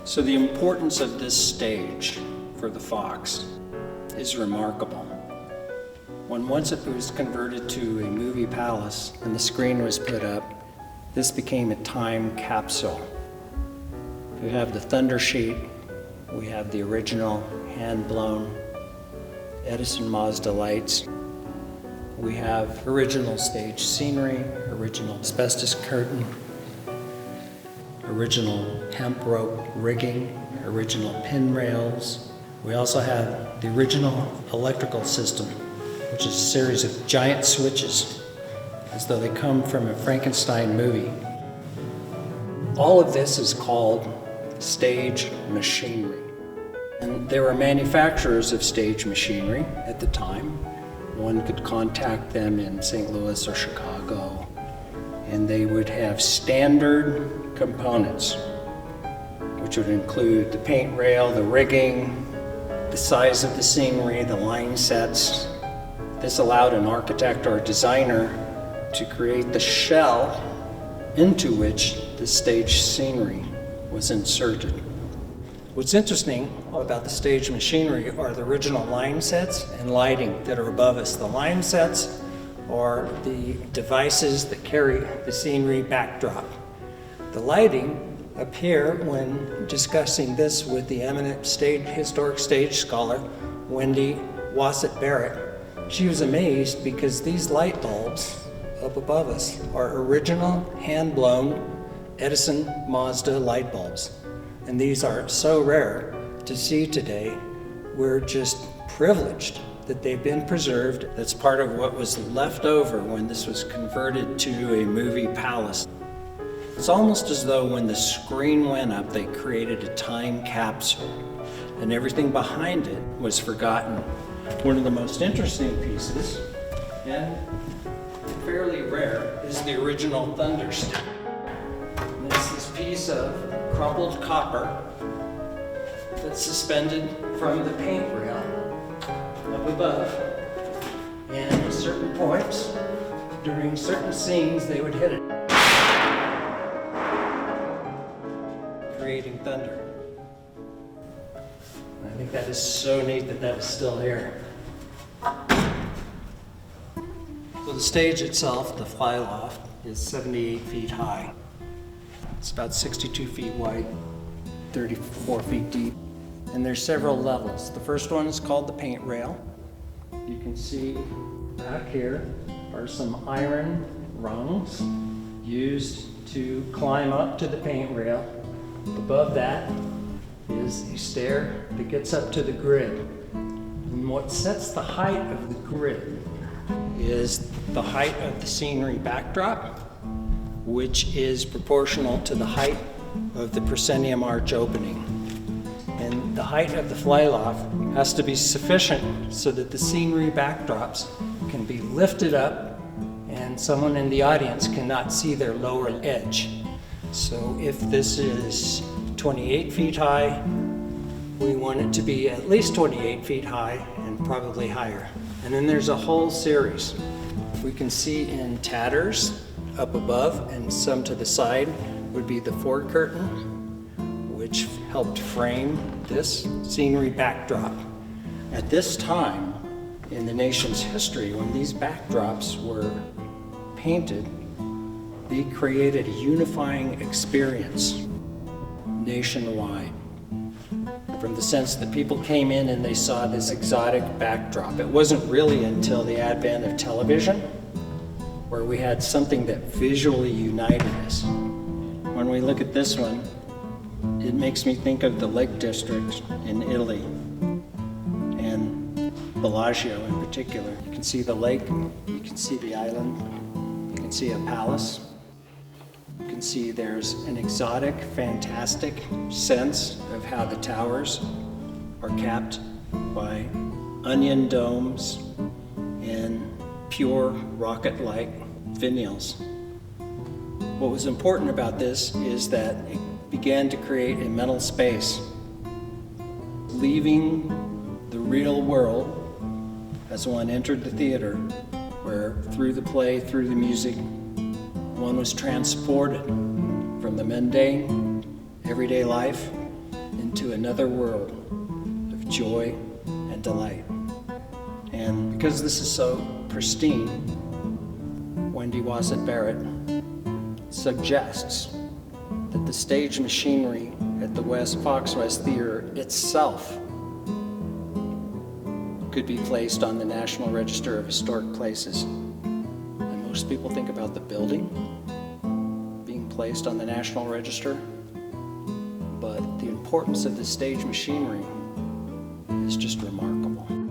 So the importance of this stage for the Fox is remarkable. When once it was converted to a movie palace and the screen was put up, this became a time capsule. We have the thunder sheet, we have the original hand-blown Edison Mazda lights, we have original stage scenery, original asbestos curtain, original hemp rope rigging, original pin rails. We also have the original electrical system, which is a series of giant switches, as though they come from a Frankenstein movie. All of this is called stage machinery. And there were manufacturers of stage machinery at the time. One could contact them in St. Louis or Chicago, and they would have standard components, which would include the paint rail, the rigging, the size of the scenery, the line sets. This allowed an architect or a designer to create the shell into which the stage scenery was inserted. What's interesting about the stage machinery are the original line sets and lighting that are above us. The line sets are the devices that carry the scenery backdrop. The lighting appear when discussing this with the eminent historic stage scholar, Wendy Wassett Barrett. She was amazed because these light bulbs up above us are original hand-blown Edison Mazda light bulbs. And these are so rare to see today. We're just privileged that they've been preserved. That's part of what was left over when this was converted to a movie palace. It's almost as though when the screen went up, they created a time capsule, and everything behind it was forgotten. One of the most interesting pieces, and fairly rare, is the original thunder stick. And it's this piece of crumpled copper that's suspended from the paint rail up above. And at certain points, during certain scenes, they would hit it, creating thunder. And I think that is so neat that that is still here. So the stage itself, the fly loft, is 78 feet high. It's about 62 feet wide, 34 feet deep. And there's several levels. The first one is called the paint rail. You can see back here are some iron rungs used to climb up to the paint rail. Above that is a stair that gets up to the grid. And what sets the height of the grid is the height of the scenery backdrop, which is proportional to the height of the proscenium arch opening. And the height of the flyloft has to be sufficient so that the scenery backdrops can be lifted up and someone in the audience cannot see their lower edge. So if this is 28 feet high, we want it to be at least 28 feet high and probably higher. And then there's a whole series. We can see in tatters up above and some to the side would be the fore curtain, which helped frame this scenery backdrop. At this time in the nation's history, when these backdrops were painted, they created a unifying experience nationwide. From the sense that people came in and they saw this exotic backdrop. It wasn't really until the advent of television where we had something that visually united us. When we look at this one, it makes me think of the Lake District in Italy, and Bellagio in particular. You can see the lake, you can see the island, you can see a palace. You can see there's an exotic, fantastic sense of how the towers are capped by onion domes and pure rocket-like finials. What was important about this is that it began to create a mental space, leaving the real world as one entered the theater, where through the play, through the music, one was transported from the mundane, everyday life into another world of joy and delight. And because this is so pristine, Wendy Wassett Barrett suggests that the stage machinery at the Fox West Theater itself could be placed on the National Register of Historic Places. And most people think about the building being placed on the National Register, but the importance of the stage machinery is just remarkable.